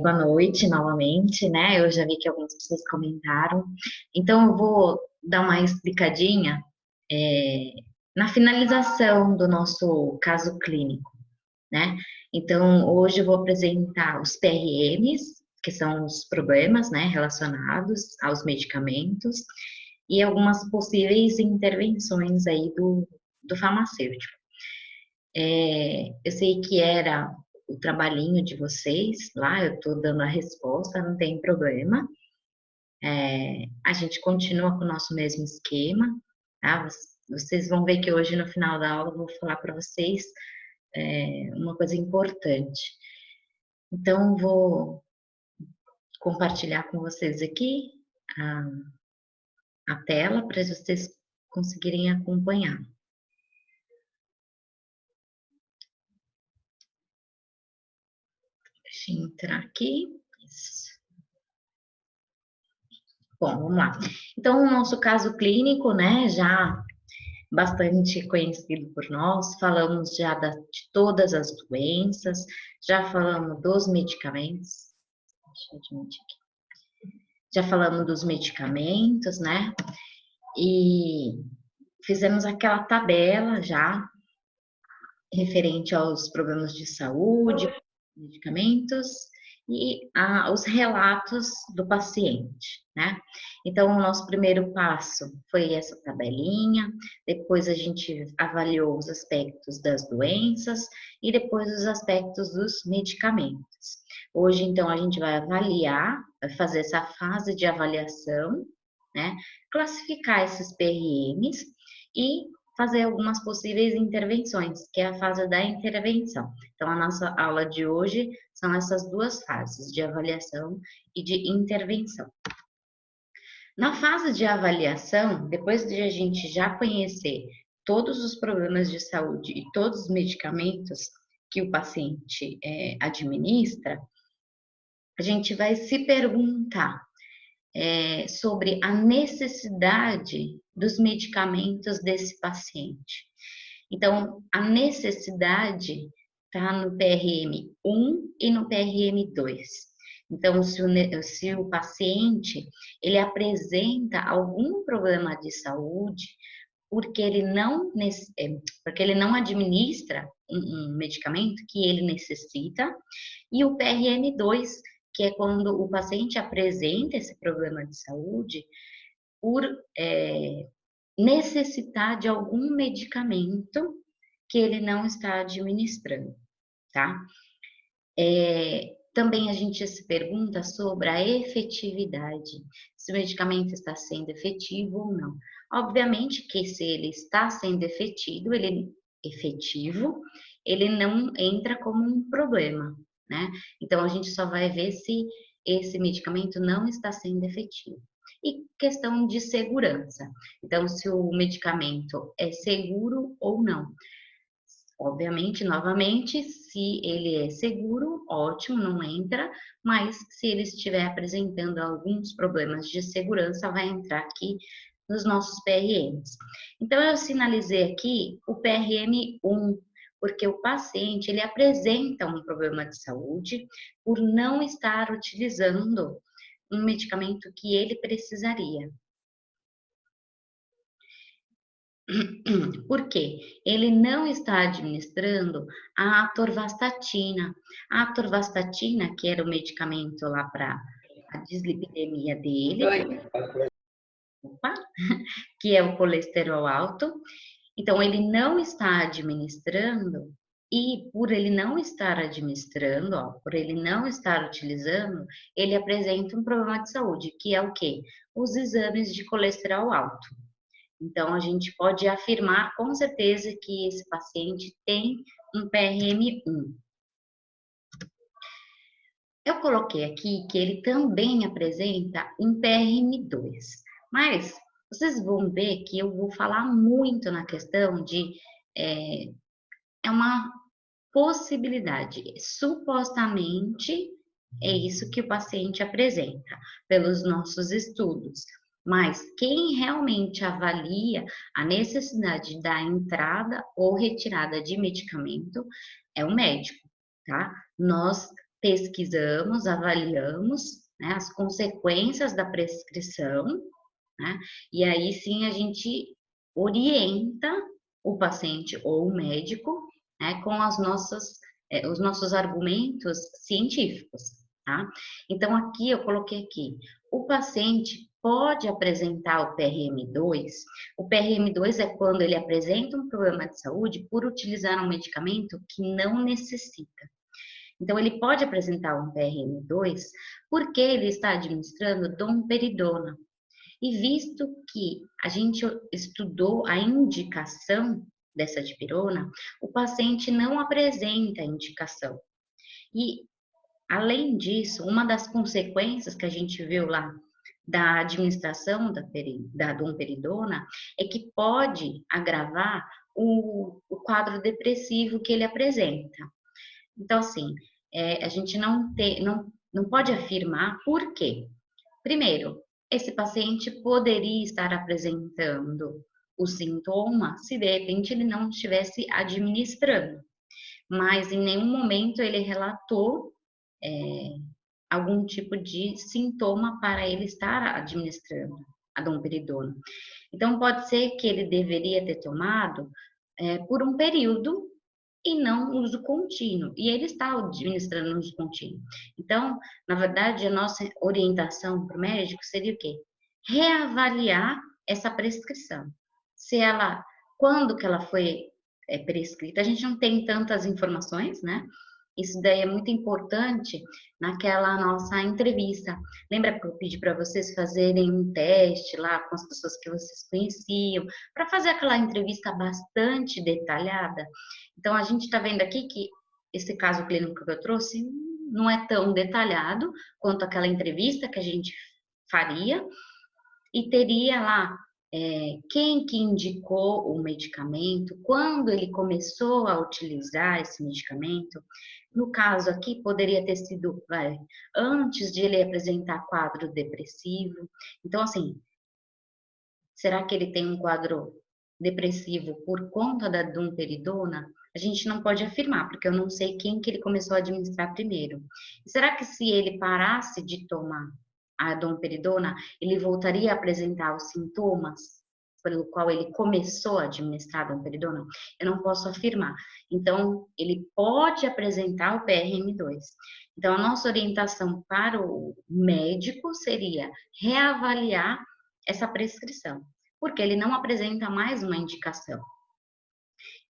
Boa noite novamente, né? Eu já vi que algumas pessoas comentaram. Então, eu vou dar uma explicadinha, é, na finalização do nosso caso clínico, né? Então, hoje eu vou apresentar os PRMs, que são os problemas, né, relacionados aos medicamentos, e algumas possíveis intervenções aí do farmacêutico. Eu sei que era o trabalhinho de vocês lá, eu estou dando a resposta, não tem problema. A gente continua com o nosso mesmo esquema, tá? Vocês vão ver que hoje, no final da aula, eu vou falar para vocês uma coisa importante. Então, vou compartilhar com vocês aqui a tela para vocês conseguirem acompanhar. Deixa eu entrar aqui. Isso. Bom, vamos lá. Então, o nosso caso clínico, né, já bastante conhecido por nós, falamos já de todas as doenças, já falamos dos medicamentos, deixa eu diminuir aqui. Já falamos dos medicamentos, né, e fizemos aquela tabela já referente aos problemas de saúde, medicamentos e os relatos do paciente, né? Então, o nosso primeiro passo foi essa tabelinha, depois a gente avaliou os aspectos das doenças e depois os aspectos dos medicamentos. Hoje, então, a gente vai avaliar, vai fazer essa fase de avaliação, né? Classificar esses PRMs e fazer algumas possíveis intervenções, que é a fase da intervenção. Então, a nossa aula de hoje são essas duas fases, de avaliação e de intervenção. Na fase de avaliação, depois de a gente já conhecer todos os problemas de saúde e todos os medicamentos que o paciente administra, a gente vai se perguntar sobre a necessidade dos medicamentos desse paciente. Então, a necessidade está no PRM 1 e no PRM 2. Então, se o paciente ele apresenta algum problema de saúde, porque ele não administra um medicamento que ele necessita, e o PRM2, que é quando o paciente apresenta esse problema de saúde por necessitar de algum medicamento que ele não está administrando, tá? Também a gente se pergunta sobre a efetividade, se o medicamento está sendo efetivo ou não. Obviamente que se ele está sendo efetivo, ele não entra como um problema, né? Então a gente só vai ver se esse medicamento não está sendo efetivo. E questão de segurança. Então, se o medicamento é seguro ou não. Obviamente, novamente, se ele é seguro, ótimo, não entra, mas se ele estiver apresentando alguns problemas de segurança, vai entrar aqui nos nossos PRMs. Então, eu sinalizei aqui o PRM 1, porque o paciente, ele apresenta um problema de saúde por não estar utilizando um medicamento que ele precisaria. Por quê? Ele não está administrando a atorvastatina. A atorvastatina, que era o medicamento lá para a dislipidemia dele, opa, que é o colesterol alto. Então, ele não está administrando, e por ele não estar administrando, ó, por ele não estar utilizando, ele apresenta um problema de saúde, que é o quê? Os exames de colesterol alto. Então, a gente pode afirmar com certeza que esse paciente tem um PRM1. Eu coloquei aqui que ele também apresenta um PRM2, mas vocês vão ver que eu vou falar muito na questão de é uma possibilidade. Supostamente é isso que o paciente apresenta pelos nossos estudos. Mas quem realmente avalia a necessidade da entrada ou retirada de medicamento é o médico, tá? Nós pesquisamos, avaliamos, né, as consequências da prescrição, né, e aí sim a gente orienta o paciente ou o médico, né, com os nossos argumentos científicos, tá? Então, aqui eu coloquei aqui, o paciente pode apresentar o PRM2. O PRM2 é quando ele apresenta um problema de saúde por utilizar um medicamento que não necessita. Então, ele pode apresentar um PRM2 porque ele está administrando domperidona. E visto que a gente estudou a indicação dessa dipirona, o paciente não apresenta indicação. E, além disso, uma das consequências que a gente viu lá da administração da domperidona é que pode agravar o quadro depressivo que ele apresenta. Então, assim, a gente não pode afirmar por quê. Primeiro, esse paciente poderia estar apresentando o sintoma se de repente ele não estivesse administrando, mas em nenhum momento ele relatou algum tipo de sintoma para ele estar administrando a domperidona. Então, pode ser que ele deveria ter tomado por um período e não uso contínuo. E ele está administrando uso contínuo. Então, na verdade, a nossa orientação para o médico seria o quê? Reavaliar essa prescrição. Se ela, quando que ela foi prescrita, a gente não tem tantas informações, né? Isso daí é muito importante naquela nossa entrevista. Lembra que eu pedi para vocês fazerem um teste lá com as pessoas que vocês conheciam, para fazer aquela entrevista bastante detalhada? Então, a gente está vendo aqui que esse caso clínico que eu trouxe não é tão detalhado quanto aquela entrevista que a gente faria, e teria lá quem que indicou o medicamento, quando ele começou a utilizar esse medicamento. No caso aqui, poderia ter sido antes de ele apresentar quadro depressivo. Então, assim, será que ele tem um quadro depressivo por conta da domperidona? A gente não pode afirmar, porque eu não sei quem que ele começou a administrar primeiro. E será que se ele parasse de tomar a domperidona, ele voltaria a apresentar os sintomas pelo qual ele começou a administrar a domperidona? Eu não posso afirmar. Então, ele pode apresentar o PRM2. Então, a nossa orientação para o médico seria reavaliar essa prescrição, porque ele não apresenta mais uma indicação.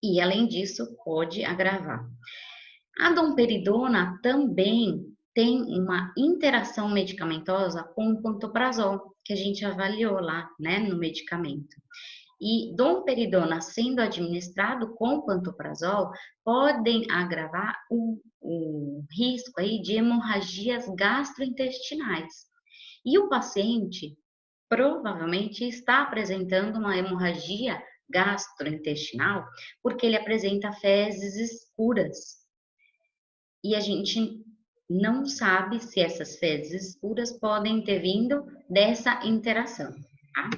E, além disso, pode agravar. A domperidona também tem uma interação medicamentosa com o pantoprazol, que a gente avaliou lá, né, no medicamento. E domperidona sendo administrado com pantoprazol podem agravar o risco aí de hemorragias gastrointestinais. E o paciente provavelmente está apresentando uma hemorragia gastrointestinal porque ele apresenta fezes escuras. E a gente não sabe se essas fezes escuras podem ter vindo dessa interação, tá?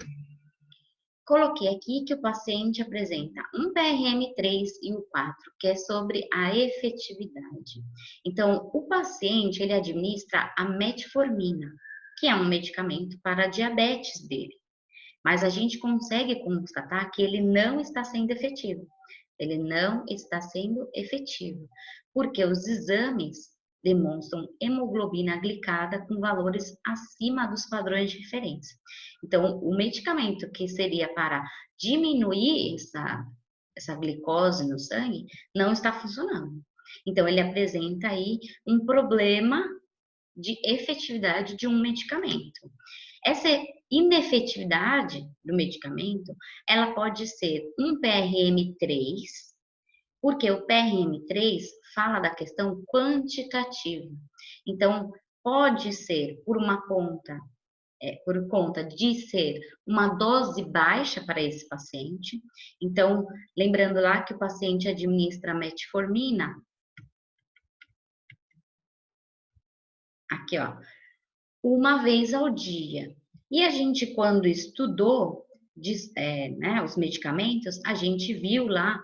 Coloquei aqui que o paciente apresenta um PRM3 e o 4, que é sobre a efetividade. Então, o paciente, ele administra a metformina, que é um medicamento para a diabetes dele. Mas a gente consegue constatar que ele não está sendo efetivo. Ele não está sendo efetivo, porque os exames demonstram hemoglobina glicada com valores acima dos padrões de referência. Então, o medicamento que seria para diminuir essa glicose no sangue não está funcionando. Então, ele apresenta aí um problema de efetividade de um medicamento. Essa inefetividade do medicamento, ela pode ser um PRM3, porque o PRM3 fala da questão quantitativa. Então, pode ser por conta de ser uma dose baixa para esse paciente. Então, lembrando lá que o paciente administra metformina, aqui ó, uma vez ao dia. E a gente, quando estudou né, os medicamentos, a gente viu lá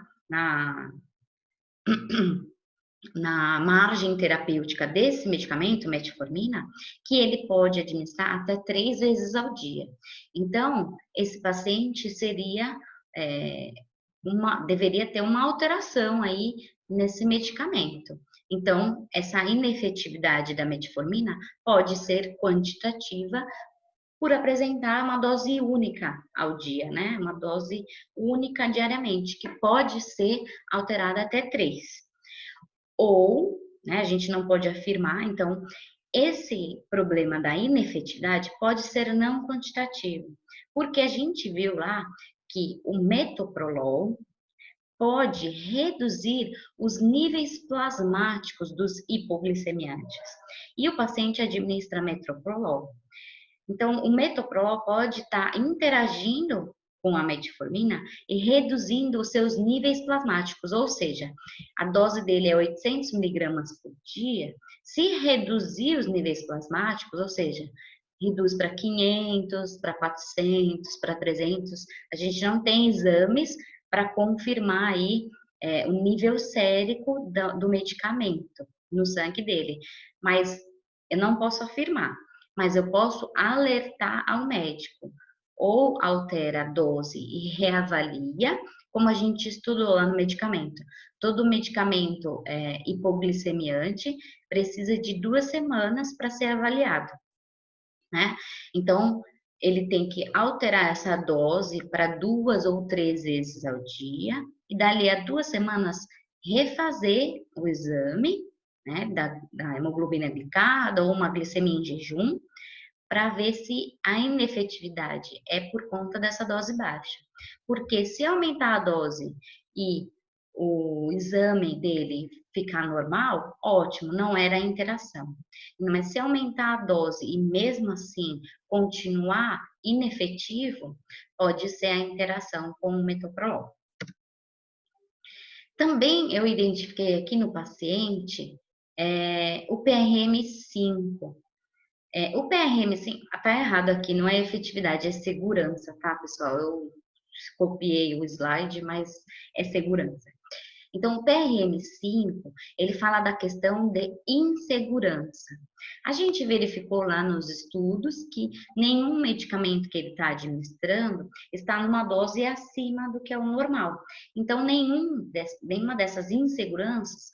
na margem terapêutica desse medicamento, metformina, que ele pode administrar até 3 vezes ao dia. Então, esse paciente seria, deveria ter uma alteração aí nesse medicamento. Então, essa inefetividade da metformina pode ser quantitativa por apresentar uma dose única ao dia, né? Uma dose única diariamente, que pode ser alterada até 3. Ou, né, a gente não pode afirmar, então, esse problema da inefetividade pode ser não quantitativo, porque a gente viu lá que o metoprolol pode reduzir os níveis plasmáticos dos hipoglicemiantes. E o paciente administra metoprolol. Então, o metoprolol pode estar interagindo com a metformina e reduzindo os seus níveis plasmáticos, ou seja, a dose dele é 800 miligramas por dia. Se reduzir os níveis plasmáticos, ou seja, reduz para 500, para 400, para 300, a gente não tem exames para confirmar aí o nível sérico do medicamento no sangue dele, mas eu não posso afirmar, mas eu posso alertar ao médico. Ou altera a dose e reavalia, como a gente estudou lá no medicamento. Todo medicamento hipoglicemiante precisa de 2 semanas para ser avaliado, né? Então, ele tem que alterar essa dose para 2 ou 3 vezes ao dia, e dali a 2 semanas refazer o exame, né, da hemoglobina glicada ou uma glicemia em jejum, para ver se a inefetividade é por conta dessa dose baixa. Porque se aumentar a dose e o exame dele ficar normal, ótimo, não era a interação. Mas se aumentar a dose e mesmo assim continuar inefetivo, pode ser a interação com o metoprolol. Também eu identifiquei aqui no paciente o PRM5. O PRM, sim, tá errado aqui, não é efetividade, é segurança, tá, pessoal? Eu copiei o slide, mas é segurança. Então, o PRM5, ele fala da questão de insegurança. A gente verificou lá nos estudos que nenhum medicamento que ele está administrando está numa dose acima do que é o normal. Então, nenhuma dessas inseguranças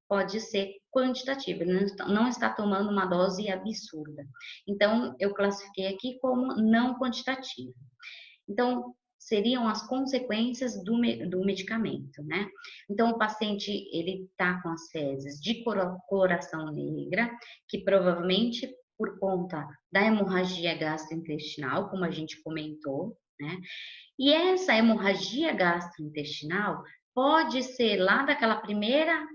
pode ser quantitativa, ele não está tomando uma dose absurda. Então, eu classifiquei aqui como não quantitativa. Então, seriam as consequências do medicamento, né? Então, o paciente, ele está com as fezes de coloração negra, que provavelmente por conta da hemorragia gastrointestinal, como a gente comentou, né? E essa hemorragia gastrointestinal pode ser lá daquela primeira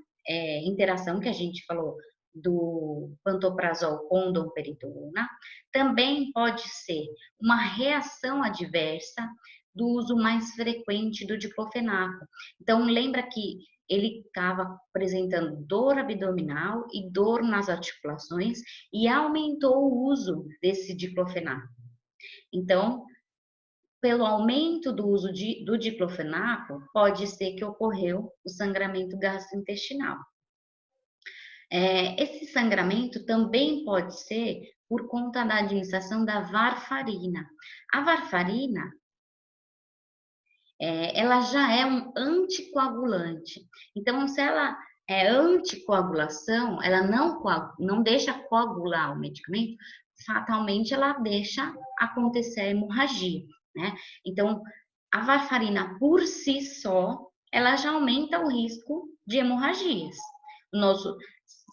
interação que a gente falou do pantoprazol com domperidona, também pode ser uma reação adversa do uso mais frequente do diclofenaco. Então, lembra que ele estava apresentando dor abdominal e dor nas articulações e aumentou o uso desse diclofenaco. Então, pelo aumento do uso do diclofenaco, pode ser que ocorreu o sangramento gastrointestinal. Esse sangramento também pode ser por conta da administração da varfarina. A varfarina, ela já é um anticoagulante. Então, se ela é anticoagulação, ela não deixa coagular o medicamento, fatalmente ela deixa acontecer a hemorragia, né? Então, a varfarina por si só, ela já aumenta o risco de hemorragias.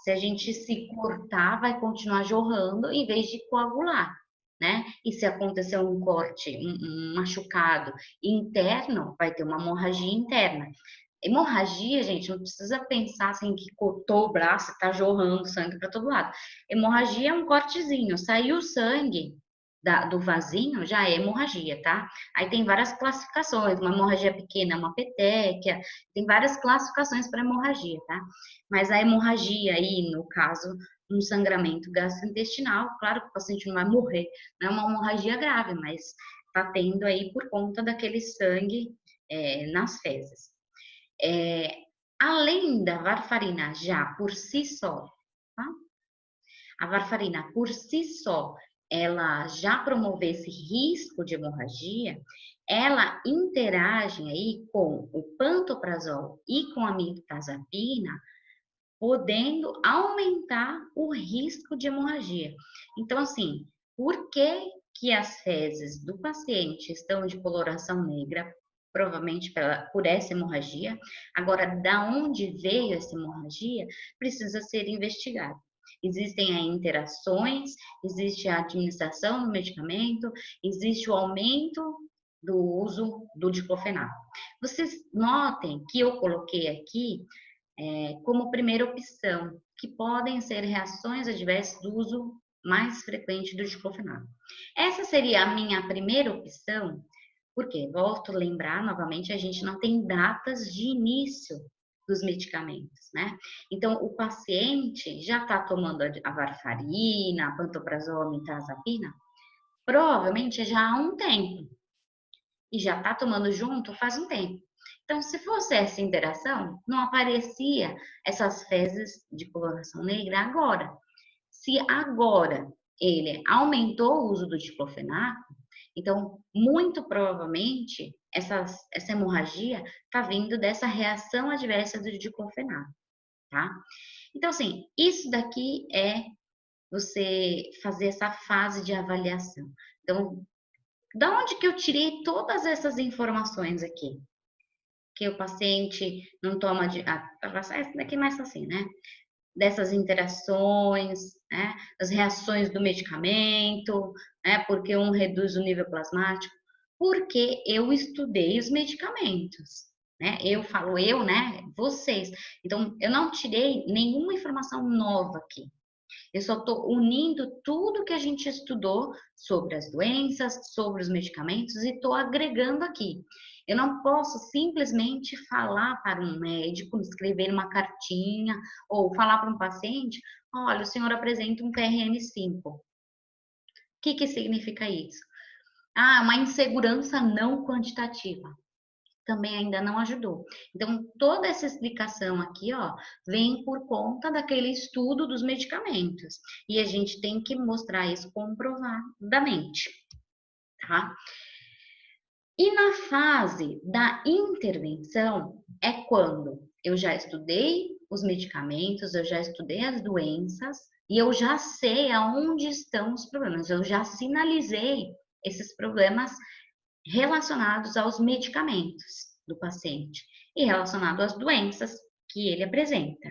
Se a gente se cortar, vai continuar jorrando em vez de coagular, né? E se acontecer um corte, um machucado interno, vai ter uma hemorragia interna. Hemorragia, gente, não precisa pensar assim que cortou o braço e tá jorrando sangue para todo lado. Hemorragia é um cortezinho, saiu sangue do vasinho, já é hemorragia, tá? Aí tem várias classificações, uma hemorragia pequena, uma petequia, tem várias classificações para hemorragia, tá? Mas a hemorragia aí, no caso, um sangramento gastrointestinal, claro que o paciente não vai morrer, não é uma hemorragia grave, mas tá tendo aí por conta daquele sangue nas fezes. Além da varfarina já por si só, tá? A varfarina por si só, ela já promover esse risco de hemorragia, ela interage aí com o pantoprazol e com a mirtazapina, podendo aumentar o risco de hemorragia. Então, assim, por que que as fezes do paciente estão de coloração negra? Provavelmente por essa hemorragia. Agora, da onde veio essa hemorragia, precisa ser investigado. Existem aí interações, existe a administração do medicamento, existe o aumento do uso do diclofenaco. Vocês notem que eu coloquei aqui como primeira opção, que podem ser reações adversas do uso mais frequente do diclofenaco. Essa seria a minha primeira opção, porque, volto a lembrar novamente, a gente não tem datas de início dos medicamentos, né? Então, o paciente já está tomando a varfarina, a pantoprazol, a mirtazapina, provavelmente já há um tempo, e já está tomando junto faz um tempo. Então, se fosse essa interação, não aparecia essas fezes de coloração negra agora. Se agora ele aumentou o uso do diclofenaco, então, muito provavelmente, essa hemorragia está vindo dessa reação adversa do diclofenaco, tá? Então, assim, isso daqui é você fazer essa fase de avaliação. Então, da onde que eu tirei todas essas informações aqui? Que o paciente não toma essa daqui é mais assim, né? Dessas interações, né? As reações do medicamento, né? Porque um reduz o nível plasmático. Porque eu estudei os medicamentos, né? Eu falo eu, né? Vocês. Então, eu não tirei nenhuma informação nova aqui. Eu só estou unindo tudo que a gente estudou sobre as doenças, sobre os medicamentos e estou agregando aqui. Eu não posso simplesmente falar para um médico, escrever uma cartinha ou falar para um paciente: olha, o senhor apresenta um PRM5. O que significa isso? Ah, uma insegurança não quantitativa. Também ainda não ajudou. Então, toda essa explicação aqui, ó, vem por conta daquele estudo dos medicamentos. E a gente tem que mostrar isso comprovadamente, tá? E na fase da intervenção é quando eu já estudei os medicamentos, eu já estudei as doenças e eu já sei aonde estão os problemas, eu já sinalizei esses problemas relacionados aos medicamentos do paciente e relacionado às doenças que ele apresenta.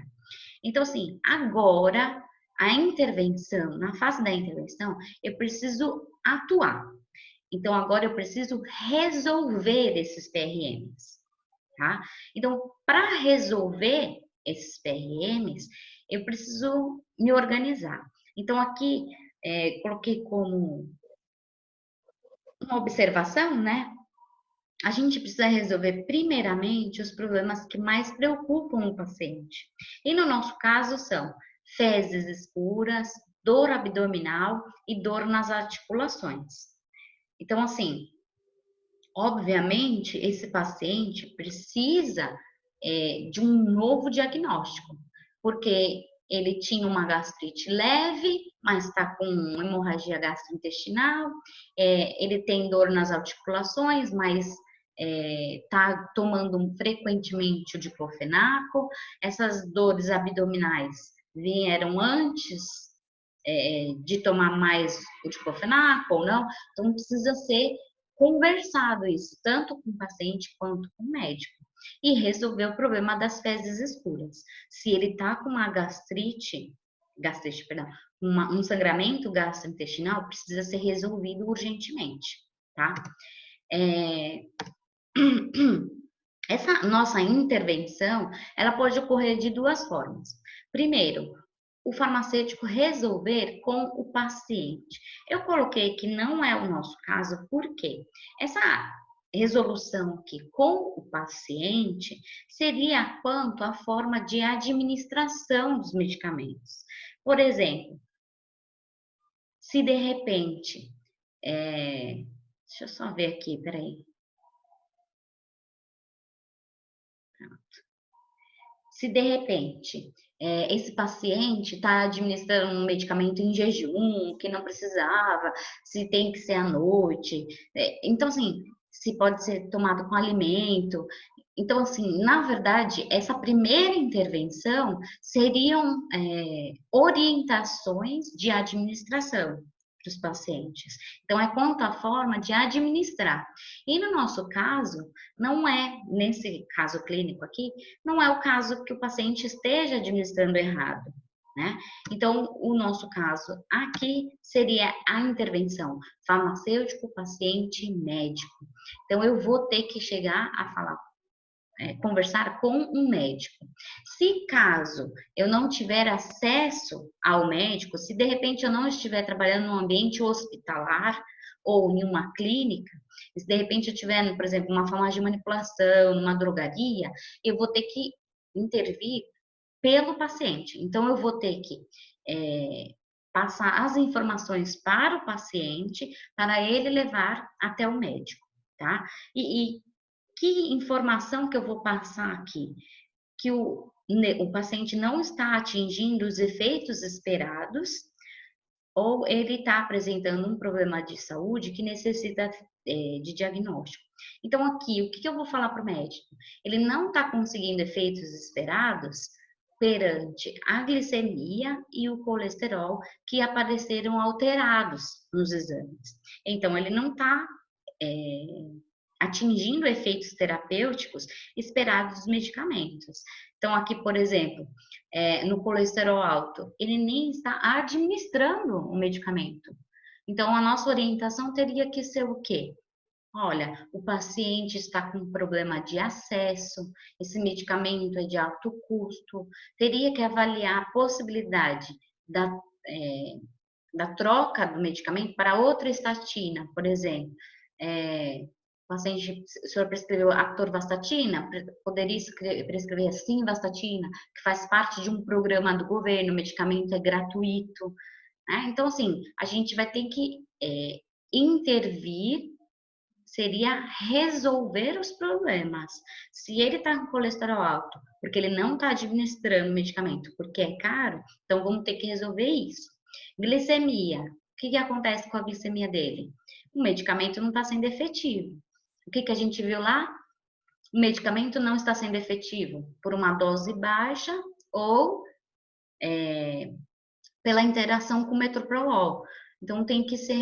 Então, assim, agora a intervenção, na fase da intervenção, eu preciso atuar. Então, agora eu preciso resolver esses PRMs, tá? Então, para resolver esses PRMs, eu preciso me organizar. Então, aqui, coloquei como uma observação, né? A gente precisa resolver primeiramente os problemas que mais preocupam o paciente. E no nosso caso são fezes escuras, dor abdominal e dor nas articulações. Então, assim, obviamente, esse paciente precisa de um novo diagnóstico, porque ele tinha uma gastrite leve, mas está com hemorragia gastrointestinal, ele tem dor nas articulações, mas está tomando frequentemente o diclofenaco, essas dores abdominais vieram antes de tomar mais o diclofenaco ou não, então precisa ser conversado isso, tanto com o paciente quanto com o médico, e resolver o problema das fezes escuras. Se ele está com uma perdão, um sangramento gastrointestinal, precisa ser resolvido urgentemente, tá? Essa nossa intervenção, ela pode ocorrer de duas formas. Primeiro, o farmacêutico resolver com o paciente. Eu coloquei que não é o nosso caso, porque essa resolução aqui com o paciente seria quanto à forma de administração dos medicamentos. Por exemplo, se de repente, deixa eu só ver aqui, peraí. Se de repente esse paciente está administrando um medicamento em jejum, que não precisava, se tem que ser à noite. Então, assim, se pode ser tomado com alimento. Então, assim, na verdade, essa primeira intervenção seriam orientações de administração para os pacientes. Então, é quanto à forma de administrar. E no nosso caso, não é, nesse caso clínico aqui, não é o caso que o paciente esteja administrando errado, né? Então, o nosso caso aqui seria a intervenção farmacêutico, paciente, médico. Então, eu vou ter que chegar a falar, conversar com um médico. Se caso eu não tiver acesso ao médico, se de repente eu não estiver trabalhando num ambiente hospitalar ou em uma clínica, se de repente eu estiver, por exemplo, numa farmácia de manipulação, numa drogaria, eu vou ter que intervir pelo paciente. Então, eu vou ter que passar as informações para o paciente, para ele levar até o médico, tá? E que informação que eu vou passar aqui? Que o paciente não está atingindo os efeitos esperados, ou ele está apresentando um problema de saúde que necessita de diagnóstico. Então, aqui, o que eu vou falar para o médico? Ele não está conseguindo efeitos esperados perante a glicemia e o colesterol que apareceram alterados nos exames. Então, ele não está atingindo efeitos terapêuticos esperados dos medicamentos. Então, aqui, por exemplo, no colesterol alto, ele nem está administrando o medicamento. Então, a nossa orientação teria que ser o quê? Olha, o paciente está com problema de acesso, esse medicamento é de alto custo, teria que avaliar a possibilidade da troca do medicamento para outra estatina, por exemplo. O paciente, o senhor prescreveu atorvastatina, poderia prescrever simvastatina, que faz parte de um programa do governo, o medicamento é gratuito, né? Então, assim, a gente vai ter que intervir, seria resolver os problemas. Se ele está com colesterol alto, porque ele não está administrando o medicamento, porque é caro, então vamos ter que resolver isso. Glicemia, o que acontece com a glicemia dele? O medicamento não está sendo efetivo. O que a gente viu lá? O medicamento não está sendo efetivo por uma dose baixa ou pela interação com o metoprolol. Então, tem que ser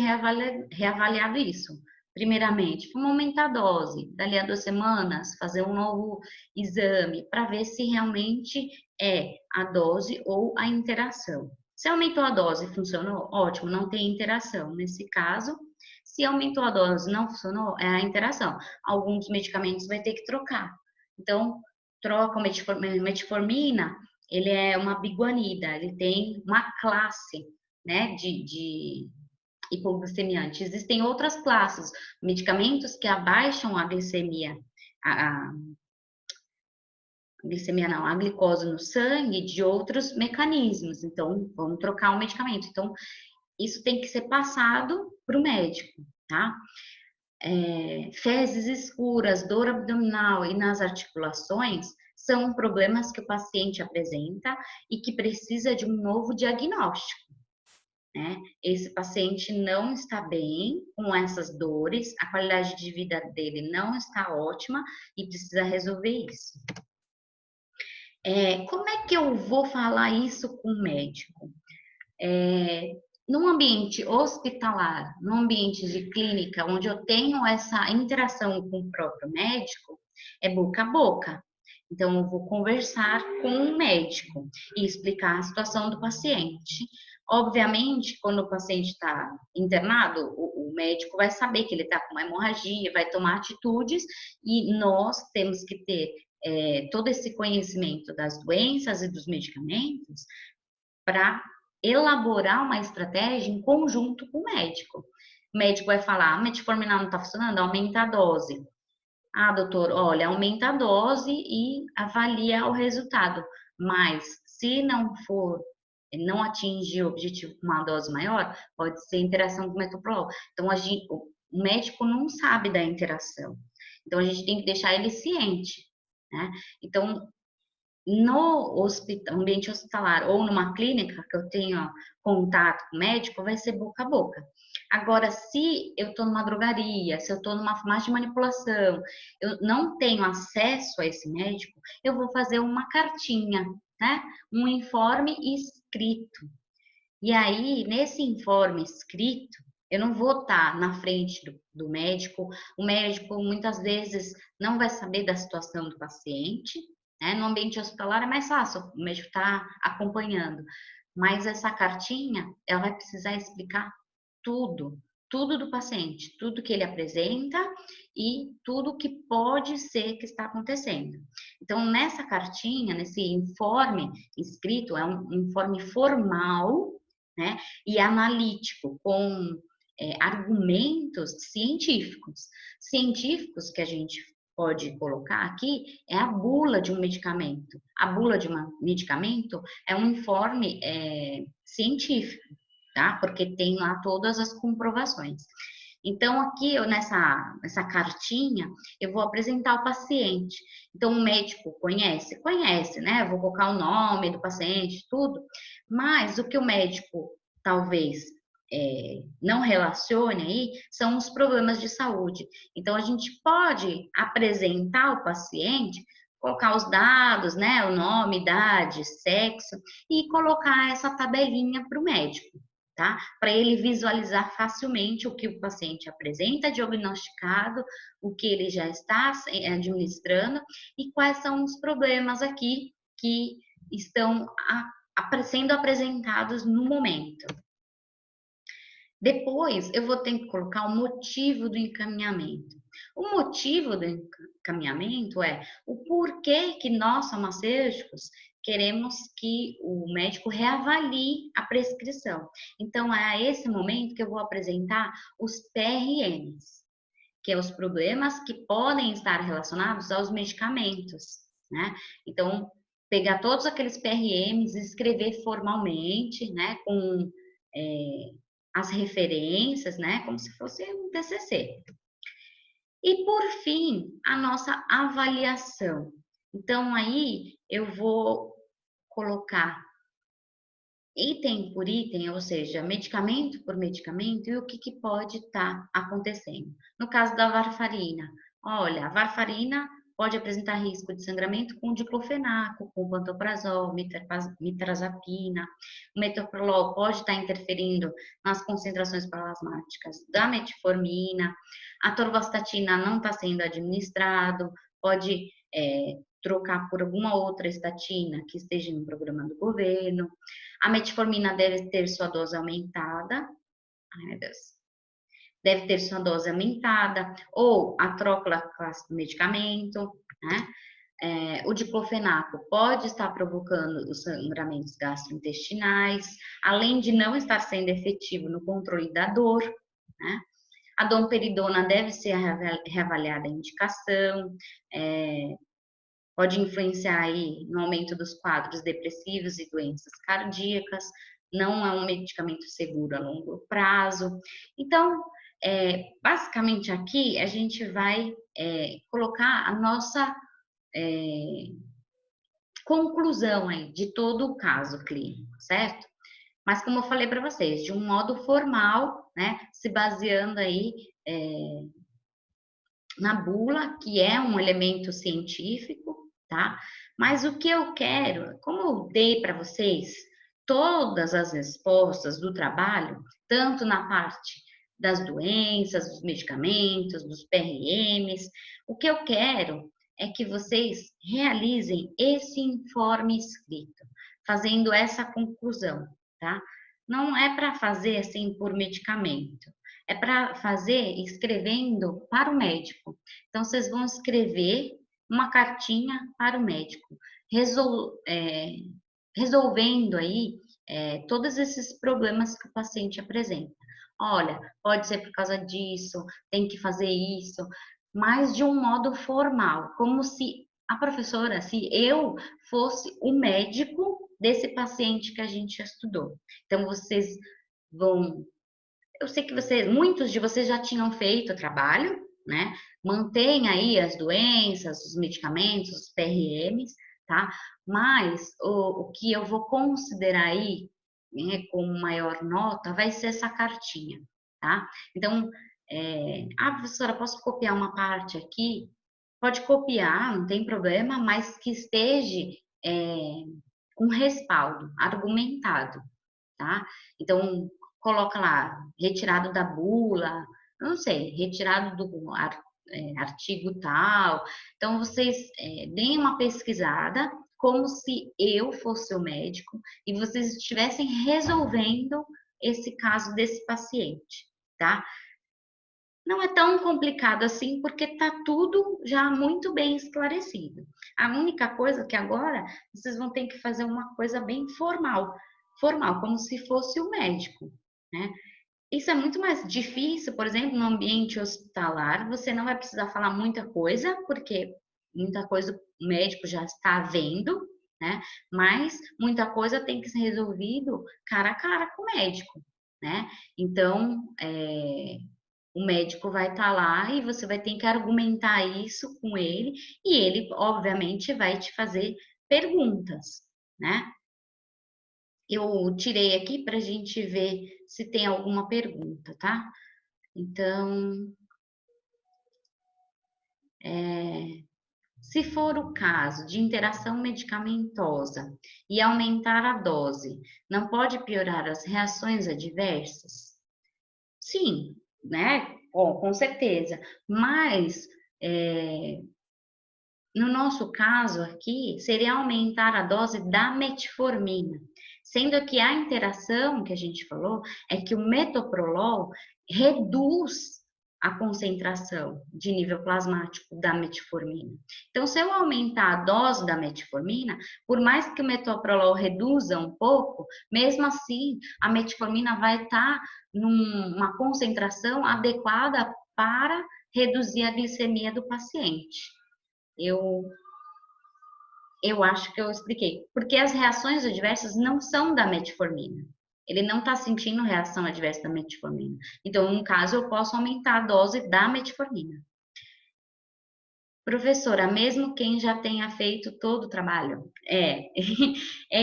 reavaliado isso. Primeiramente, vamos aumentar a dose, dali a 2 semanas, fazer um novo exame, para ver se realmente é a dose ou a interação. Se aumentou a dose e funcionou, ótimo, não tem interação. Nesse caso, se aumentou a dose e não funcionou, é a interação. Alguns medicamentos vai ter que trocar. Então, troca o metformina, ele é uma biguanida, ele tem uma classe, né, de hipoglicemiante. Existem outras classes, medicamentos que abaixam a glicemia, a glicemia não, a glicose no sangue de outros mecanismos. Então, vamos trocar o medicamento. Então, isso tem que ser passado para o médico, tá? Fezes escuras, dor abdominal e nas articulações são problemas que o paciente apresenta e que precisa de um novo diagnóstico, né? Esse paciente não está bem com essas dores, a qualidade de vida dele não está ótima e precisa resolver isso. Como é que eu vou falar isso com o médico? Num ambiente hospitalar, num ambiente de clínica, onde eu tenho essa interação com o próprio médico, é boca a boca. Então, eu vou conversar com o médico e explicar a situação do paciente. Obviamente, quando o paciente está internado, o médico vai saber que ele está com uma hemorragia, vai tomar atitudes e nós temos que ter todo esse conhecimento das doenças e dos medicamentos para elaborar uma estratégia em conjunto com o médico. O médico vai falar, a metformina não está funcionando, aumenta a dose. Ah, doutor, olha, aumenta a dose e avalia o resultado. Mas se não for, não atingir o objetivo com uma dose maior, pode ser interação com o metoprolol. Então, o médico não sabe da interação. Então, a gente tem que deixar ele ciente, né? Então, no ambiente hospitalar ou numa clínica que eu tenho contato com o médico, vai ser boca a boca. Agora, se eu estou numa drogaria, se eu estou numa farmácia de manipulação, eu não tenho acesso a esse médico, eu vou fazer uma cartinha, né? Um informe escrito. E aí, nesse informe escrito, eu não vou estar na frente do médico. O médico muitas vezes não vai saber da situação do paciente, né? No ambiente hospitalar é mais fácil, o médico está acompanhando. Mas essa cartinha, ela vai precisar explicar tudo, tudo do paciente, tudo que ele apresenta e tudo que pode ser que está acontecendo. Então, nessa cartinha, nesse informe escrito, é um informe formal, né, e analítico, com argumentos científicos que a gente pode colocar aqui é a bula de um medicamento. A bula de um medicamento é um informe científico, tá? Porque tem lá todas as comprovações. Então, aqui, nessa cartinha, eu vou apresentar o paciente. Então, o médico conhece? Conhece, né? Eu vou colocar o nome do paciente, tudo. Mas o que o médico talvez não relacione aí são os problemas de saúde. Então, a gente pode apresentar o paciente, colocar os dados, né? O nome, idade, sexo, e colocar essa tabelinha para o médico, tá? Para ele visualizar facilmente o que o paciente apresenta diagnosticado, o que ele já está administrando e quais são os problemas aqui que estão sendo apresentados no momento. Depois, eu vou ter que colocar o motivo do encaminhamento. O motivo do encaminhamento é o porquê que nós, farmacêuticos, queremos que o médico reavalie a prescrição. Então, é a esse momento que eu vou apresentar os PRMs, que é os problemas que podem estar relacionados aos medicamentos, né? Então, pegar todos aqueles PRMs e escrever formalmente, né, com as referências, né, como se fosse um TCC. E por fim, a nossa avaliação. Então aí eu vou colocar item por item, ou seja, medicamento por medicamento e o que pode estar acontecendo. No caso da varfarina, olha, a varfarina pode apresentar risco de sangramento com diclofenaco, com pantoprazol, mitrazapina. O metoprolol pode estar interferindo nas concentrações plasmáticas da metformina. A torvastatina não está sendo administrado, pode trocar por alguma outra estatina que esteja no programa do governo. A metformina deve ter sua dose aumentada. Ai, meu Deus. Deve ter sua dose aumentada, ou a troca classe do medicamento, né? O diclofenaco pode estar provocando os sangramentos gastrointestinais, além de não estar sendo efetivo no controle da dor, né? A domperidona deve ser reavaliada a indicação, pode influenciar aí no aumento dos quadros depressivos e doenças cardíacas, não é um medicamento seguro a longo prazo. Então, basicamente aqui a gente vai colocar a nossa conclusão aí de todo o caso clínico, certo? Mas como eu falei para vocês, de um modo formal, né, se baseando aí na bula, que é um elemento científico, tá? Mas o que eu quero, como eu dei para vocês todas as respostas do trabalho, tanto na parte das doenças, dos medicamentos, dos PRMs, o que eu quero é que vocês realizem esse informe escrito, fazendo essa conclusão, tá? Não é para fazer assim por medicamento, é para fazer escrevendo para o médico. Então, vocês vão escrever uma cartinha para o médico, resolvendo aí todos esses problemas que o paciente apresenta. Olha, pode ser por causa disso, tem que fazer isso, mas de um modo formal, como se a professora, se eu fosse o médico desse paciente que a gente estudou. Então, vocês vão. Eu sei que muitos de vocês já tinham feito o trabalho, né? Mantém aí as doenças, os medicamentos, os PRMs, tá? Mas o que eu vou considerar aí, né, como maior nota, vai ser essa cartinha, tá? Então, professora, posso copiar uma parte aqui? Pode copiar, não tem problema, mas que esteja com respaldo, argumentado, tá? Então, coloca lá, retirado da bula, eu não sei, retirado do artigo tal. Então, vocês deem uma pesquisada, como se eu fosse o médico e vocês estivessem resolvendo esse caso desse paciente, tá? Não é tão complicado assim, porque está tudo já muito bem esclarecido. A única coisa que agora vocês vão ter que fazer uma coisa bem formal, formal, como se fosse o médico, né? Isso é muito mais difícil, por exemplo, no ambiente hospitalar, você não vai precisar falar muita coisa, porque muita coisa o médico já está vendo, né? Mas muita coisa tem que ser resolvido cara a cara com o médico, né? Então, o médico vai estar lá e você vai ter que argumentar isso com ele, e ele, obviamente, vai te fazer perguntas, né? Eu tirei aqui para a gente ver se tem alguma pergunta, tá? Então, se for o caso de interação medicamentosa e aumentar a dose, não pode piorar as reações adversas? Sim, né? Bom, com certeza. Mas, no nosso caso aqui, seria aumentar a dose da metformina, sendo que a interação que a gente falou é que o metoprolol reduz a concentração de nível plasmático da metformina. Então, se eu aumentar a dose da metformina, por mais que o metoprolol reduza um pouco, mesmo assim, a metformina vai estar numa concentração adequada para reduzir a glicemia do paciente. Eu, eu acho que eu expliquei. Porque as reações adversas não são da metformina. Ele não está sentindo reação adversa da metformina. Então, no caso, eu posso aumentar a dose da metformina. Professora, mesmo quem já tenha feito todo o trabalho, é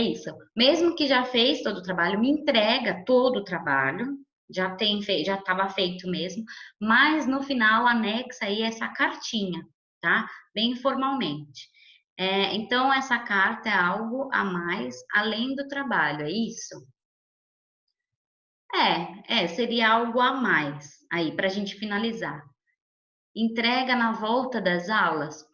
isso. Mesmo que já fez todo o trabalho, me entrega todo o trabalho, já estava feito mesmo, mas no final anexa aí essa cartinha, tá? Bem formalmente. Então, essa carta é algo a mais além do trabalho, é isso? Seria algo a mais aí para a gente finalizar. Entrega na volta das aulas.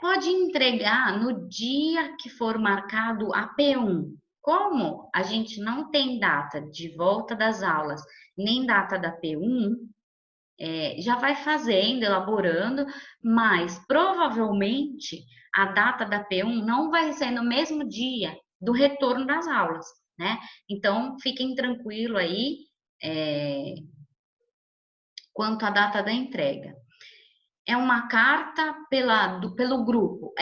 Pode entregar no dia que for marcado a P1. Como a gente não tem data de volta das aulas, nem data da P1, já vai fazendo, elaborando, mas provavelmente a data da P1 não vai ser no mesmo dia do retorno das aulas, né? Então, fiquem tranquilos aí, quanto à data da entrega. É uma carta pelo grupo.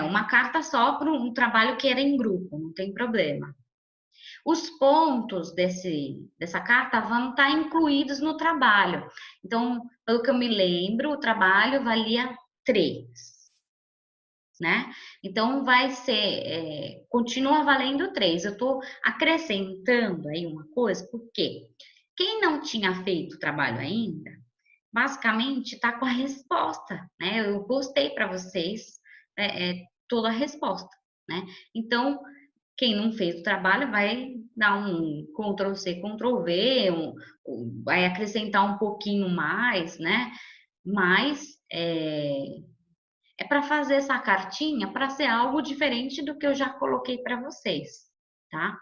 Uma carta só para um trabalho que era em grupo, não tem problema. Os pontos dessa carta vão estar incluídos no trabalho. Então, pelo que eu me lembro, o trabalho valia 3, né? Então, vai ser, continua valendo 3. Eu estou acrescentando aí uma coisa, porque quem não tinha feito o trabalho ainda, basicamente está com a resposta, né? Eu postei para vocês toda a resposta, né? Então, quem não fez o trabalho vai dar um Ctrl C, Ctrl V, vai acrescentar um pouquinho mais, né? Mas é para fazer essa cartinha para ser algo diferente do que eu já coloquei para vocês, tá?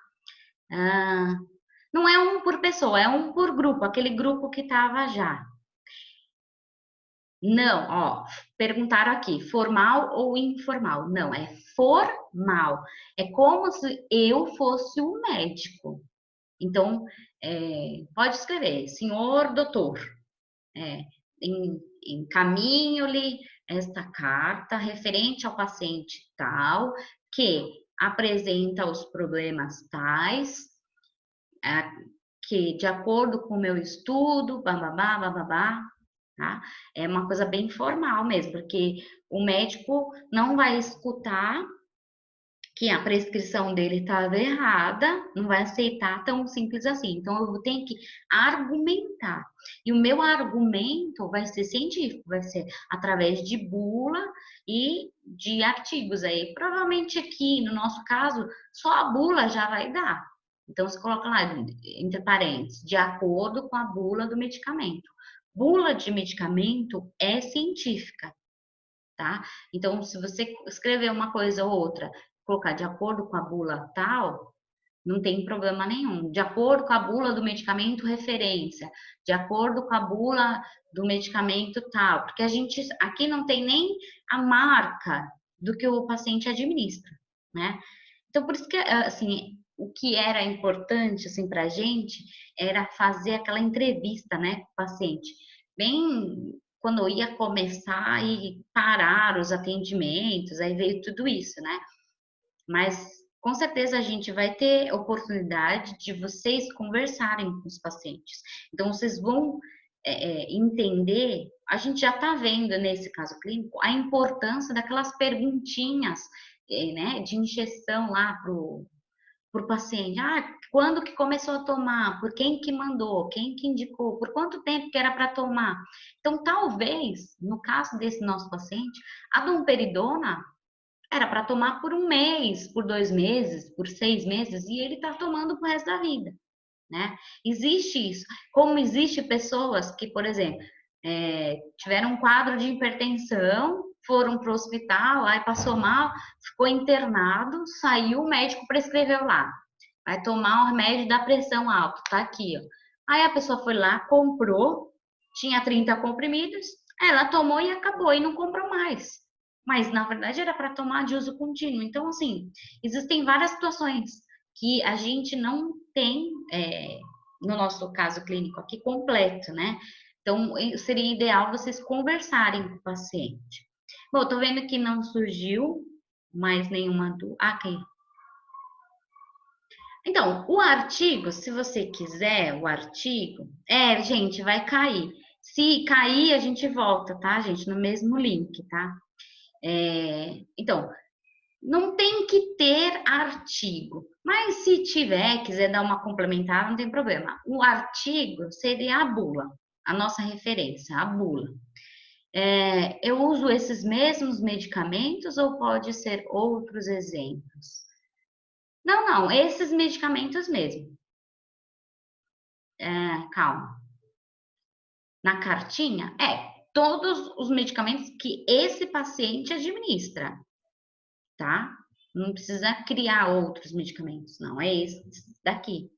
Não é um por pessoa, é um por grupo, aquele grupo que estava já. Não, ó, perguntaram aqui, formal ou informal? Não, é formal. É como se eu fosse um médico. Então, pode escrever, senhor doutor, encaminho-lhe esta carta referente ao paciente tal, que apresenta os problemas tais, que de acordo com o meu estudo, bababá, bababá, tá? É uma coisa bem formal mesmo, porque o médico não vai escutar que a prescrição dele estava errada, não vai aceitar tão simples assim. Então, eu tenho que argumentar. E o meu argumento vai ser científico, vai ser através de bula e de artigos aí. Provavelmente aqui, no nosso caso, só a bula já vai dar. Então, você coloca lá, entre parênteses, de acordo com a bula do medicamento. Bula de medicamento é científica, tá? Então, se você escrever uma coisa ou outra, colocar de acordo com a bula tal, não tem problema nenhum. De acordo com a bula do medicamento referência, de acordo com a bula do medicamento tal, porque a gente aqui não tem nem a marca do que o paciente administra, né? Então, por isso que, assim, o que era importante, assim, para a gente era fazer aquela entrevista, né, com o paciente. Bem, quando eu ia começar e parar os atendimentos, aí veio tudo isso, né? Mas, com certeza, a gente vai ter oportunidade de vocês conversarem com os pacientes. Então, vocês vão entender, a gente já está vendo nesse caso clínico, a importância daquelas perguntinhas né, de injeção lá para o paciente. Ah, quando que começou a tomar? Por quem que mandou? Quem que indicou? Por quanto tempo que era para tomar? Então, talvez, no caso desse nosso paciente, a domperidona era para tomar por um mês, por 2 meses, por 6 meses, e ele está tomando pro resto da vida, né? Existe isso. Como existe pessoas que, por exemplo, tiveram um quadro de hipertensão, foram para o hospital, aí passou mal, ficou internado, saiu, o médico prescreveu lá. Vai tomar o remédio da pressão alta, tá aqui, ó. Aí a pessoa foi lá, comprou, tinha 30 comprimidos, ela tomou e acabou, e não comprou mais. Mas, na verdade, era para tomar de uso contínuo. Então, assim, existem várias situações que a gente não tem, no nosso caso clínico aqui, completo, né? Então, seria ideal vocês conversarem com o paciente. Bom, tô vendo que não surgiu mais nenhuma dúvida. Ah, aqui. Então, o artigo, se você quiser o artigo, gente, vai cair. Se cair, a gente volta, tá, gente? No mesmo link, tá? Então, não tem que ter artigo, mas se tiver, quiser dar uma complementar, não tem problema. O artigo seria a bula, a nossa referência, a bula. Eu uso esses mesmos medicamentos ou pode ser outros exemplos? Não, não, esses medicamentos mesmo. Calma. Na cartinha, todos os medicamentos que esse paciente administra, tá? Não precisa criar outros medicamentos, não, é esse daqui.